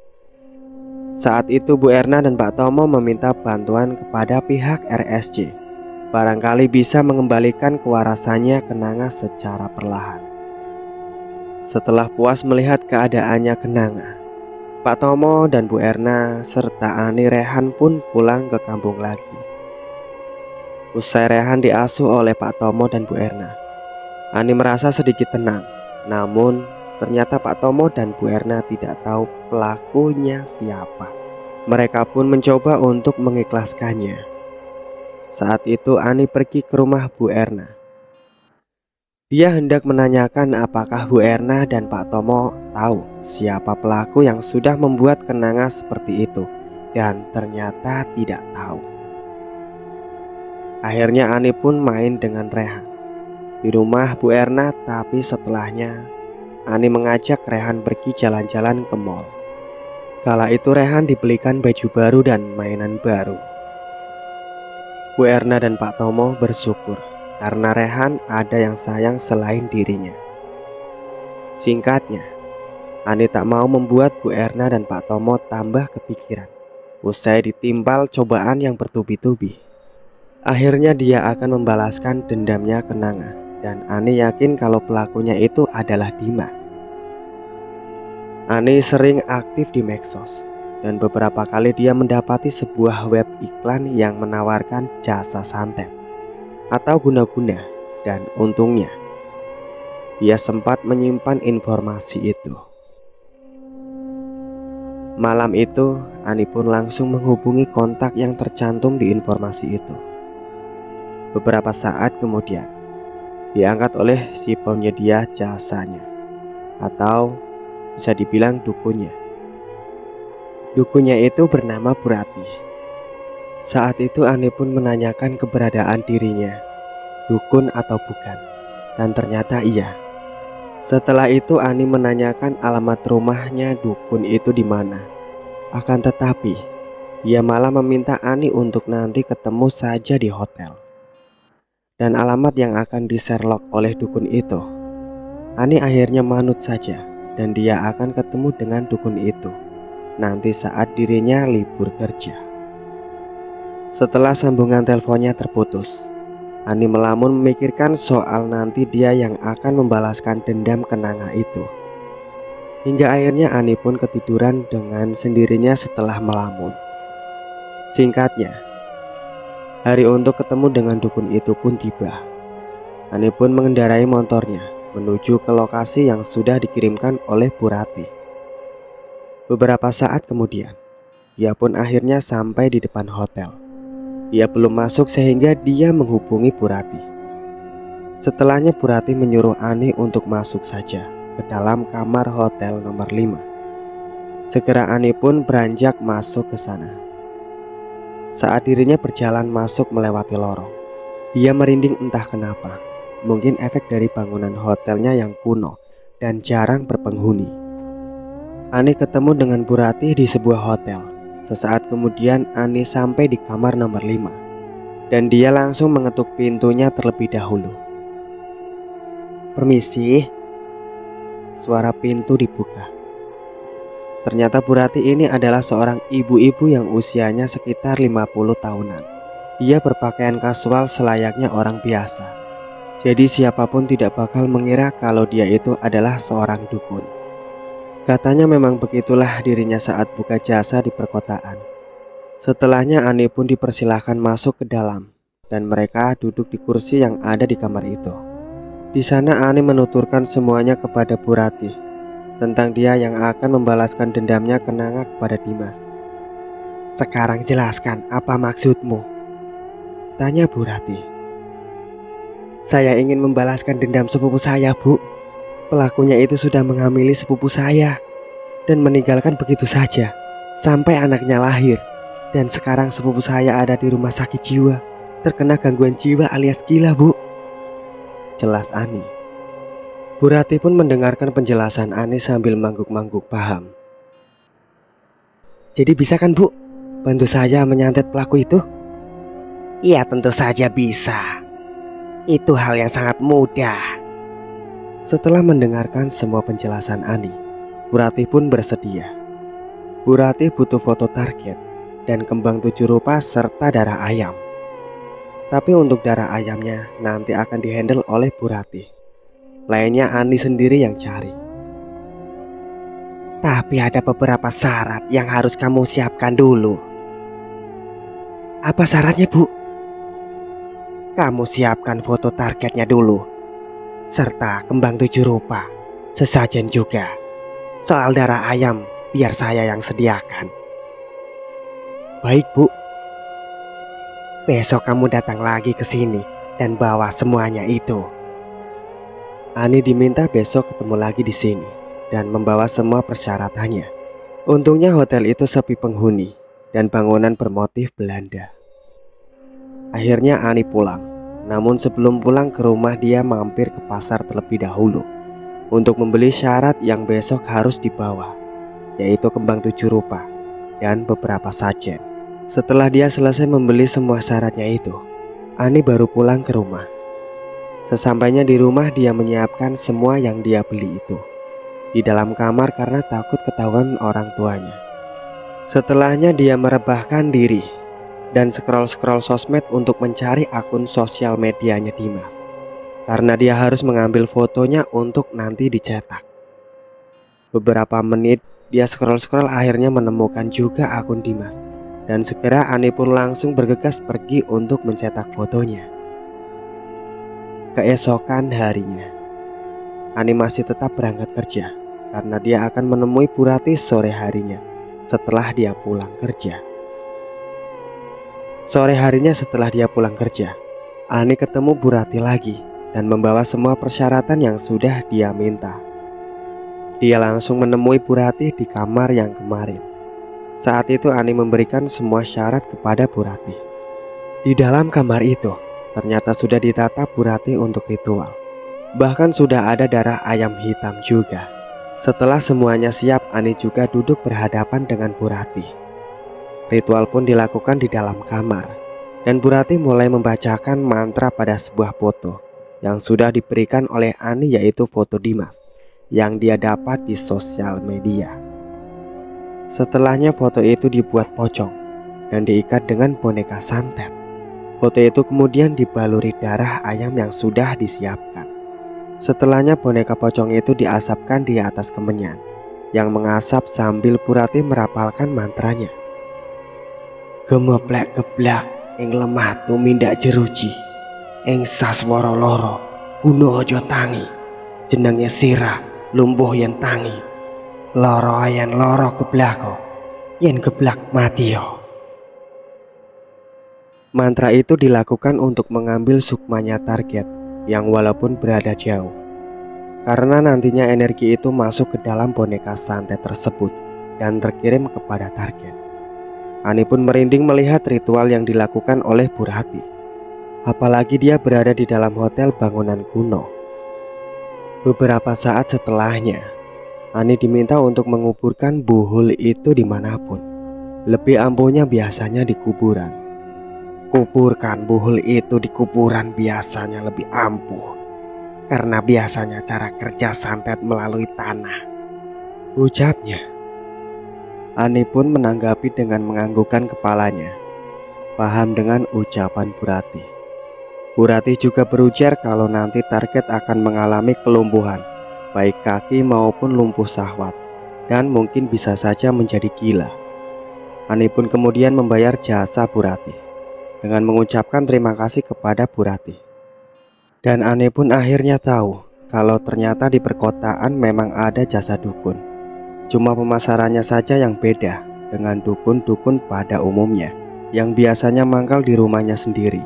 Saat itu Bu Erna dan Pak Tomo meminta bantuan kepada pihak RSJ, barangkali bisa mengembalikan kewarasannya Kenanga secara perlahan. Setelah puas melihat keadaannya Kenanga, Pak Tomo dan Bu Erna serta Ani Rehan pun pulang ke kampung lagi. Usai Rehan diasuh oleh Pak Tomo dan Bu Erna, Ani merasa sedikit tenang. Namun ternyata Pak Tomo dan Bu Erna tidak tahu pelakunya siapa. Mereka pun mencoba untuk mengikhlaskannya. Saat itu Ani pergi ke rumah Bu Erna. Dia hendak menanyakan apakah Bu Erna dan Pak Tomo tahu siapa pelaku yang sudah membuat Kenanga seperti itu, dan ternyata tidak tahu. Akhirnya Ani pun main dengan Rehan di rumah Bu Erna, tapi setelahnya Ani mengajak Rehan pergi jalan-jalan ke mall. Kala itu Rehan dibelikan baju baru dan mainan baru. Bu Erna dan Pak Tomo bersyukur karena Rehan ada yang sayang selain dirinya. Singkatnya, Ani tak mau membuat Bu Erna dan Pak Tomo tambah kepikiran. Usai ditimpal cobaan yang bertubi-tubi, akhirnya dia akan membalaskan dendamnya Kenanga. Dan Ani yakin kalau pelakunya itu adalah Dimas. Ani sering aktif di medsos, dan beberapa kali dia mendapati sebuah web iklan yang menawarkan jasa santet atau guna-guna, dan untungnya dia sempat menyimpan informasi itu. Malam itu Ani pun langsung menghubungi kontak yang tercantum di informasi itu. Beberapa saat kemudian diangkat oleh si penyedia jasanya, atau bisa dibilang dukunnya. Dukunnya itu bernama Burati. Saat itu Ani pun menanyakan keberadaan dirinya, dukun atau bukan, dan ternyata iya. Setelah itu Ani menanyakan alamat rumahnya dukun itu di mana. Akan tetapi ia malah meminta Ani untuk nanti ketemu saja di hotel. Dan alamat yang akan di-Sherlock oleh dukun itu, Ani akhirnya manut saja, dan dia akan ketemu dengan dukun itu nanti saat dirinya libur kerja. Setelah sambungan teleponnya terputus, Ani melamun memikirkan soal nanti dia yang akan membalaskan dendam Kenanga itu. Hingga akhirnya Ani pun ketiduran dengan sendirinya setelah melamun. Singkatnya, hari untuk ketemu dengan dukun itu pun tiba. Ani pun mengendarai motornya menuju ke lokasi yang sudah dikirimkan oleh Burati. Beberapa saat kemudian, dia pun akhirnya sampai di depan hotel. Dia belum masuk sehingga dia menghubungi Burati. Setelahnya Burati menyuruh Ani untuk masuk saja ke dalam kamar hotel nomor 5. Segera Ani pun beranjak masuk ke sana. Saat dirinya berjalan masuk melewati lorong, dia merinding entah kenapa. Mungkin efek dari bangunan hotelnya yang kuno dan jarang berpenghuni. Ani ketemu dengan Burati di sebuah hotel. Sesaat kemudian Ani sampai di kamar nomor 5, dan dia langsung mengetuk pintunya terlebih dahulu. "Permisi." Suara pintu dibuka. Ternyata Burati ini adalah seorang ibu-ibu yang usianya sekitar 50 tahunan. Dia berpakaian kasual selayaknya orang biasa. Jadi siapapun tidak bakal mengira kalau dia itu adalah seorang dukun. Katanya memang begitulah dirinya saat buka jasa di perkotaan. Setelahnya Ani pun dipersilahkan masuk ke dalam dan mereka duduk di kursi yang ada di kamar itu. Di sana Ani menuturkan semuanya kepada Bu Ratih tentang dia yang akan membalaskan dendamnya kenanga kepada Dimas. "Sekarang jelaskan apa maksudmu?" tanya Bu Ratih. "Saya ingin membalaskan dendam sepupu saya, Bu. Pelakunya itu sudah menghamili sepupu saya dan meninggalkan begitu saja sampai anaknya lahir. Dan sekarang sepupu saya ada di rumah sakit jiwa, terkena gangguan jiwa alias gila, Bu," jelas Ani. Bu Ratih pun mendengarkan penjelasan Ani sambil mangguk-mangguk paham. "Jadi bisa kan, Bu, bantu saya menyantet pelaku itu?" "Iya, tentu saja bisa. Itu hal yang sangat mudah." Setelah mendengarkan semua penjelasan Ani, Bu Ratih pun bersedia. Bu Ratih butuh foto target dan kembang 7 rupa serta darah ayam. Tapi untuk darah ayamnya nanti akan dihandle oleh Bu Ratih. Lainnya Ani sendiri yang cari. "Tapi ada beberapa syarat yang harus kamu siapkan dulu." "Apa syaratnya, Bu?" "Kamu siapkan foto targetnya dulu serta kembang 7 rupa, sesajen juga. Soal darah ayam biar saya yang sediakan." "Baik, Bu." "Besok kamu datang lagi ke sini dan bawa semuanya itu." Ani diminta besok ketemu lagi di sini dan membawa semua persyaratannya. Untungnya hotel itu sepi penghuni dan bangunan bermotif Belanda. Akhirnya Ani pulang. Namun sebelum pulang ke rumah dia mampir ke pasar terlebih dahulu untuk membeli syarat yang besok harus dibawa, yaitu kembang 7 rupa dan beberapa sajen. Setelah dia selesai membeli semua syaratnya itu, Ani baru pulang ke rumah. Sesampainya di rumah dia menyiapkan semua yang dia beli itu di dalam kamar karena takut ketahuan orang tuanya. Setelahnya dia merebahkan diri dan scroll-scroll sosmed untuk mencari akun sosial medianya Dimas, karena dia harus mengambil fotonya untuk nanti dicetak. Beberapa menit dia scroll-scroll akhirnya menemukan juga akun Dimas. Dan segera Ani pun langsung bergegas pergi untuk mencetak fotonya. Keesokan harinya Ani masih tetap berangkat kerja karena dia akan menemui Bu Ratih sore harinya setelah dia pulang kerja. Sore harinya setelah dia pulang kerja, Ani ketemu Bu Ratih lagi dan membawa semua persyaratan yang sudah dia minta. Dia langsung menemui Bu Ratih di kamar yang kemarin. Saat itu Ani memberikan semua syarat kepada Bu Ratih. Di dalam kamar itu ternyata sudah ditata Bu Ratih untuk ritual. Bahkan sudah ada darah ayam hitam juga. Setelah semuanya siap, Ani juga duduk berhadapan dengan Bu Ratih. Ritual pun dilakukan di dalam kamar dan Bu Ratih mulai membacakan mantra pada sebuah foto yang sudah diberikan oleh Ani, yaitu foto Dimas yang dia dapat di sosial media. Setelahnya foto itu dibuat pocong dan diikat dengan boneka santet. Foto itu kemudian dibaluri darah ayam yang sudah disiapkan. Setelahnya boneka pocong itu diasapkan di atas kemenyan yang mengasap sambil Bu Ratih merapalkan mantranya. "Gemeblek geblak ing lemah tumindak jeruji, ing saswara loro guna aja tangi, jenenge sirah lumpuh yen tangi, loro yen loro geblako, yen geblak mati yo." Mantra itu dilakukan untuk mengambil sukmanya target yang walaupun berada jauh, karena nantinya energi itu masuk ke dalam boneka santet tersebut dan terkirim kepada target. Ani pun merinding melihat ritual yang dilakukan oleh Bu Ratih. Apalagi dia berada di dalam hotel bangunan kuno. Beberapa saat setelahnya, Ani diminta untuk menguburkan buhul itu dimanapun. Lebih ampuhnya biasanya di kuburan. "Kuburkan buhul itu di kuburan biasanya lebih ampuh, karena biasanya cara kerja santet melalui tanah," ucapnya. Ani pun menanggapi dengan menganggukkan kepalanya, paham dengan ucapan Bu Ratih. Bu Ratih juga berujar kalau nanti target akan mengalami kelumpuhan, baik kaki maupun lumpuh syahwat, dan mungkin bisa saja menjadi gila. Ani pun kemudian membayar jasa Bu Ratih dengan mengucapkan terima kasih kepada Bu Ratih. Dan Ani pun akhirnya tahu kalau ternyata di perkotaan memang ada jasa dukun. Cuma pemasarannya saja yang beda dengan dukun-dukun pada umumnya yang biasanya mangkal di rumahnya sendiri.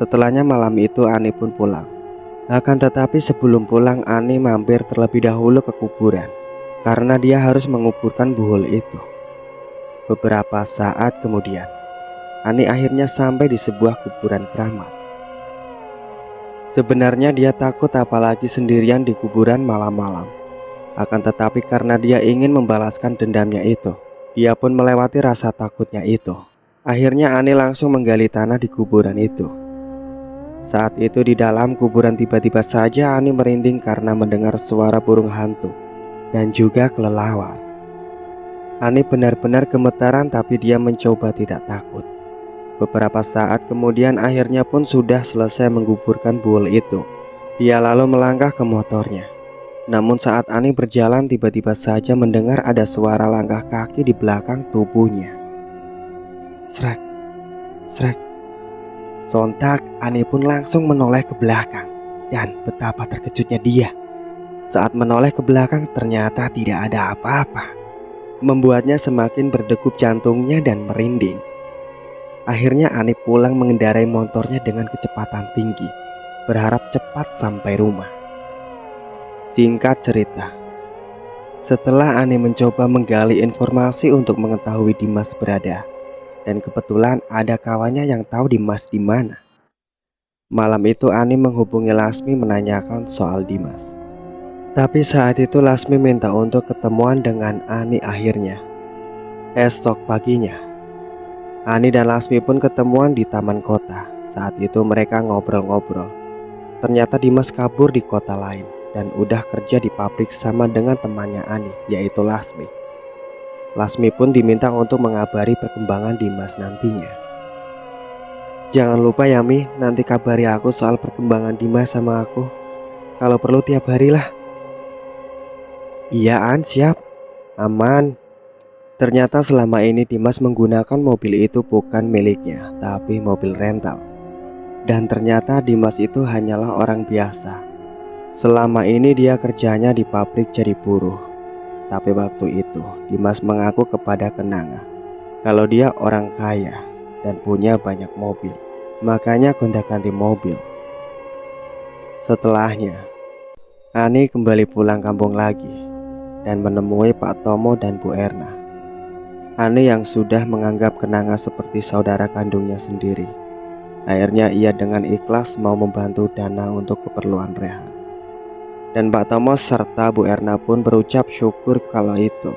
Setelahnya malam itu Ani pun pulang. Akan tetapi sebelum pulang Ani mampir terlebih dahulu ke kuburan karena dia harus menguburkan buhul itu. Beberapa saat kemudian Ani akhirnya sampai di sebuah kuburan keramat. Sebenarnya dia takut apalagi sendirian di kuburan malam-malam. Akan tetapi karena dia ingin membalaskan dendamnya itu, dia pun melewati rasa takutnya itu. Akhirnya Ani langsung menggali tanah di kuburan itu. Saat itu di dalam kuburan tiba-tiba saja Ani merinding karena mendengar suara burung hantu dan juga kelelawar. Ani benar-benar gemetaran tapi dia mencoba tidak takut. Beberapa saat kemudian akhirnya pun sudah selesai menguburkan buul itu. Dia lalu melangkah ke motornya. Namun saat Ani berjalan tiba-tiba saja mendengar ada suara langkah kaki di belakang tubuhnya. Srek, srek. Sontak Ani pun langsung menoleh ke belakang. Dan betapa terkejutnya dia saat menoleh ke belakang ternyata tidak ada apa-apa. Membuatnya semakin berdegup jantungnya dan merinding. Akhirnya Ani pulang mengendarai motornya dengan kecepatan tinggi, berharap cepat sampai rumah. Singkat cerita, setelah Ani mencoba menggali informasi untuk mengetahui Dimas berada, dan kebetulan ada kawannya yang tahu Dimas di mana. Malam itu Ani menghubungi Lasmi menanyakan soal Dimas. Tapi saat itu Lasmi minta untuk ketemuan dengan Ani akhirnya. Esok paginya, Ani dan Lasmi pun ketemuan di taman kota. Saat itu mereka ngobrol-ngobrol. Ternyata Dimas kabur di kota lain dan udah kerja di pabrik sama dengan temannya Ani, yaitu Lasmi. Lasmi pun diminta untuk mengabari perkembangan Dimas nantinya. Jangan lupa ya Mi, nanti kabari aku soal perkembangan Dimas sama aku. Kalau perlu tiap hari lah. Iya An, siap. Aman. Ternyata selama ini Dimas menggunakan mobil itu bukan miliknya, tapi mobil rental. Dan ternyata Dimas itu hanyalah orang biasa. Selama ini dia kerjanya di pabrik jadi buruh. Tapi waktu itu Dimas mengaku kepada Kenanga kalau dia orang kaya dan punya banyak mobil. Makanya gonta-ganti mobil. Setelahnya Ani kembali pulang kampung lagi dan menemui Pak Tomo dan Bu Erna. Ani yang sudah menganggap Kenanga seperti saudara kandungnya sendiri, akhirnya ia dengan ikhlas mau membantu dana untuk keperluan Rehan. Dan Pak Tomo serta Bu Erna pun berucap syukur kalau itu.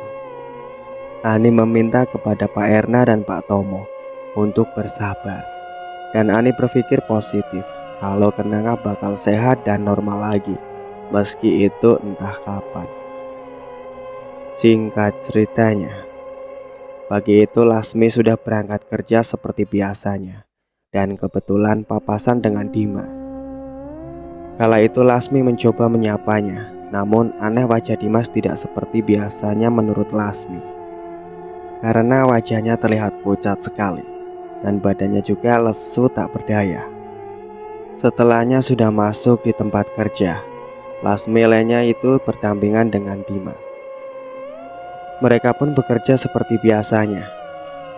Ani meminta kepada Pak Erna dan Pak Tomo untuk bersabar. Dan Ani berpikir positif kalau Kenanga bakal sehat dan normal lagi, meski itu entah kapan. Singkat ceritanya, pagi itu Lasmi sudah berangkat kerja seperti biasanya dan kebetulan papasan dengan Dimas. Kala itu Lasmi mencoba menyapanya, namun aneh wajah Dimas tidak seperti biasanya menurut Lasmi. Karena wajahnya terlihat pucat sekali dan badannya juga lesu tak berdaya. Setelahnya sudah masuk di tempat kerja, Lasmi lainnya itu berdampingan dengan Dimas. Mereka pun bekerja seperti biasanya.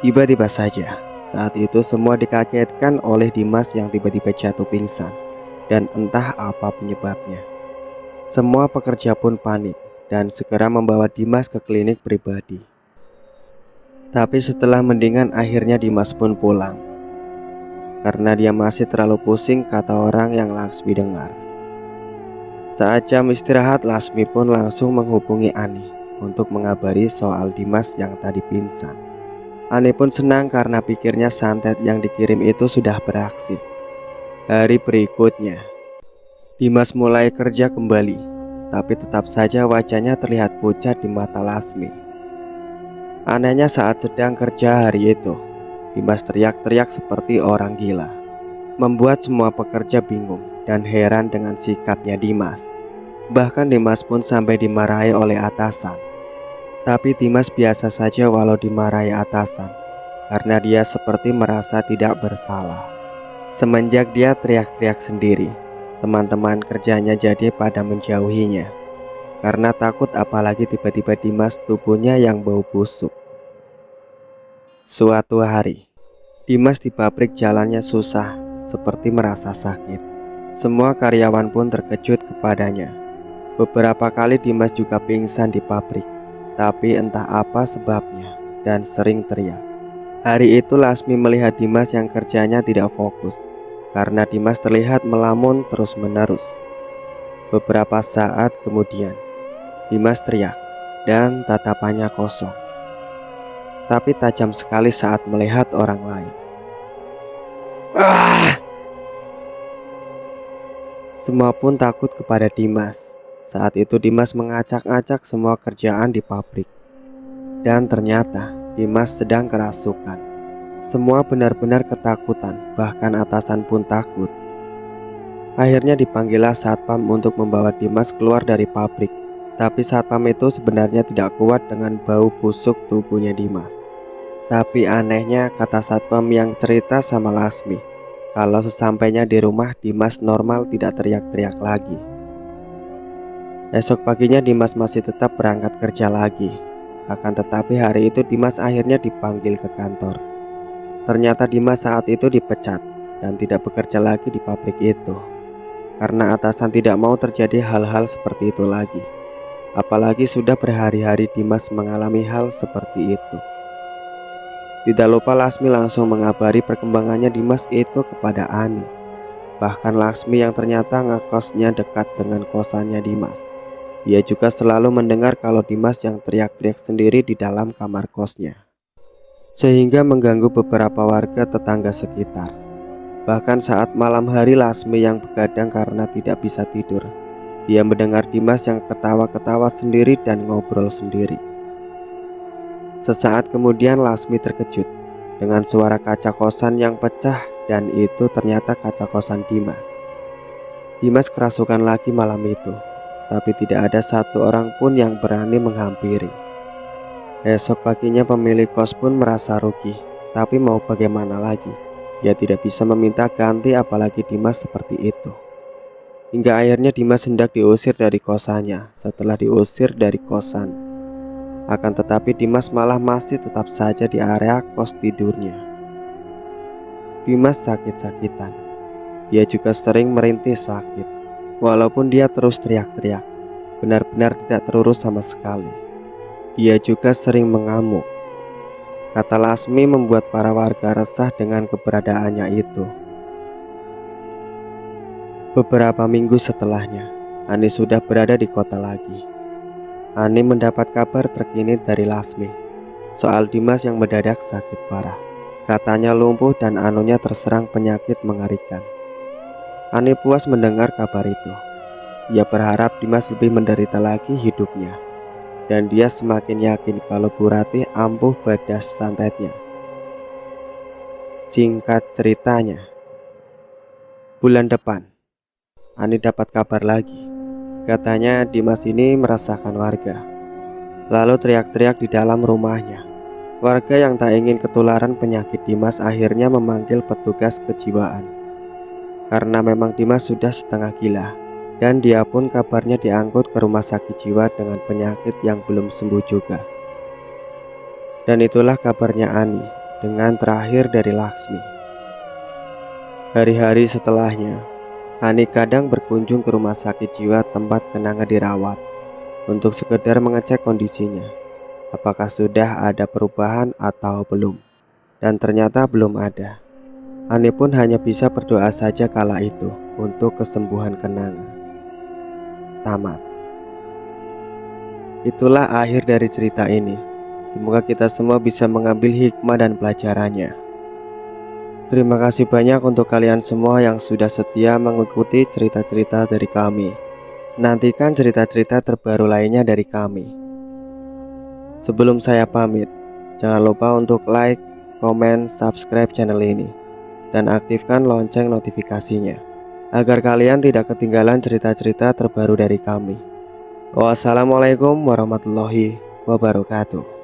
Tiba-tiba saja, saat itu semua dikagetkan oleh Dimas yang tiba-tiba jatuh pingsan. Dan entah apa penyebabnya. Semua pekerja pun panik dan segera membawa Dimas ke klinik pribadi. Tapi setelah mendingan akhirnya Dimas pun pulang. Karena dia masih terlalu pusing, kata orang yang Lasmi dengar. Saat jam istirahat, Lasmi pun langsung menghubungi Ani untuk mengabari soal Dimas yang tadi pingsan. Ani pun senang karena pikirnya santet yang dikirim itu sudah beraksi. Hari berikutnya, Dimas mulai kerja kembali, tapi tetap saja wajahnya terlihat pucat di mata Lasmi. Anehnya saat sedang kerja hari itu, Dimas teriak-teriak seperti orang gila. membuat semua pekerja bingung dan heran dengan sikapnya Dimas. Bahkan Dimas pun sampai dimarahi oleh atasan. Tapi Dimas biasa saja walau dimarahi atasan, karena dia seperti merasa tidak bersalah. Semenjak dia teriak-teriak sendiri, teman-teman kerjanya jadi pada menjauhinya, karena takut apalagi tiba-tiba Dimas tubuhnya yang bau busuk. Suatu hari, Dimas di pabrik jalannya susah, seperti merasa sakit. Semua karyawan pun terkejut kepadanya. Beberapa kali Dimas juga pingsan di pabrik, tapi entah apa sebabnya dan sering teriak. Hari itu Lasmi melihat Dimas yang kerjanya tidak fokus, karena Dimas terlihat melamun terus-menerus. Beberapa saat kemudian, Dimas teriak dan tatapannya kosong, tapi tajam sekali saat melihat orang lain. Ah! Semua pun takut kepada Dimas. Saat itu Dimas mengacak-acak semua kerjaan di pabrik. Dan ternyata Dimas sedang kerasukan. Semua benar-benar ketakutan, bahkan atasan pun takut. Akhirnya dipanggillah satpam untuk membawa Dimas keluar dari pabrik. Tapi satpam itu sebenarnya tidak kuat dengan bau busuk tubuhnya Dimas. Tapi anehnya kata satpam yang cerita sama Lasmi, kalau sesampainya di rumah Dimas normal tidak teriak-teriak lagi. Esok paginya Dimas masih tetap berangkat kerja lagi. Akan tetapi hari itu Dimas akhirnya dipanggil ke kantor. Ternyata Dimas saat itu dipecat dan tidak bekerja lagi di pabrik itu, karena atasan tidak mau terjadi hal-hal seperti itu lagi. Apalagi sudah berhari-hari Dimas mengalami hal seperti itu. Tidak lupa Lasmi langsung mengabari perkembangannya Dimas itu kepada Ani. Bahkan Lasmi yang ternyata ngekosnya dekat dengan kosannya Dimas, dia juga selalu mendengar kalau Dimas yang teriak-teriak sendiri di dalam kamar kosnya, sehingga mengganggu beberapa warga tetangga sekitar. Bahkan saat malam hari Lasmi yang begadang karena tidak bisa tidur, dia mendengar Dimas yang ketawa-ketawa sendiri dan ngobrol sendiri. Sesaat kemudian Lasmi terkejut dengan suara kaca kosan yang pecah, dan itu ternyata kaca kosan Dimas. Dimas kerasukan lagi malam itu, tapi tidak ada satu orang pun yang berani menghampiri. Esok paginya pemilik kos pun merasa rugi, tapi mau bagaimana lagi? Dia tidak bisa meminta ganti apalagi Dimas seperti itu. Hingga akhirnya Dimas hendak diusir dari kosannya. Setelah diusir dari kosan, akan tetapi Dimas malah masih tetap saja di area kos tidurnya. Dimas sakit-sakitan. Dia juga sering merintih sakit. Walaupun dia terus teriak-teriak, benar-benar tidak terurus sama sekali. Dia juga sering mengamuk. Kata Lasmi membuat para warga resah dengan keberadaannya itu. Beberapa minggu setelahnya, Ani sudah berada di kota lagi. Ani mendapat kabar terkini dari Lasmi soal Dimas yang mendadak sakit parah. Katanya lumpuh dan anunya terserang penyakit mengerikan. Ani puas mendengar kabar itu. Ia berharap Dimas lebih menderita lagi hidupnya, dan dia semakin yakin kalau Bu Ratih ampuh badas santetnya. Singkat ceritanya, bulan depan Ani dapat kabar lagi. Katanya Dimas ini meresahkan warga, lalu teriak-teriak di dalam rumahnya. Warga yang tak ingin ketularan penyakit Dimas akhirnya memanggil petugas kejiwaan, karena memang Dimas sudah setengah gila. Dan dia pun kabarnya diangkut ke rumah sakit jiwa dengan penyakit yang belum sembuh juga. Dan itulah kabarnya Ani dengan terakhir dari Laksmi. Hari-hari setelahnya, Ani kadang berkunjung ke rumah sakit jiwa tempat Kenanga dirawat untuk sekedar mengecek kondisinya, apakah sudah ada perubahan atau belum. Dan ternyata belum ada. Ani pun hanya bisa berdoa saja kala itu untuk kesembuhan Kenanga. Tamat. Itulah akhir dari cerita ini. Semoga kita semua bisa mengambil hikmah dan pelajarannya. Terima kasih banyak untuk kalian semua yang sudah setia mengikuti cerita-cerita dari kami. Nantikan cerita-cerita terbaru lainnya dari kami. Sebelum saya pamit, jangan lupa untuk like, komen, subscribe channel ini. dan aktifkan lonceng notifikasinya agar kalian tidak ketinggalan cerita-cerita terbaru dari kami. Wassalamualaikum warahmatullahi wabarakatuh.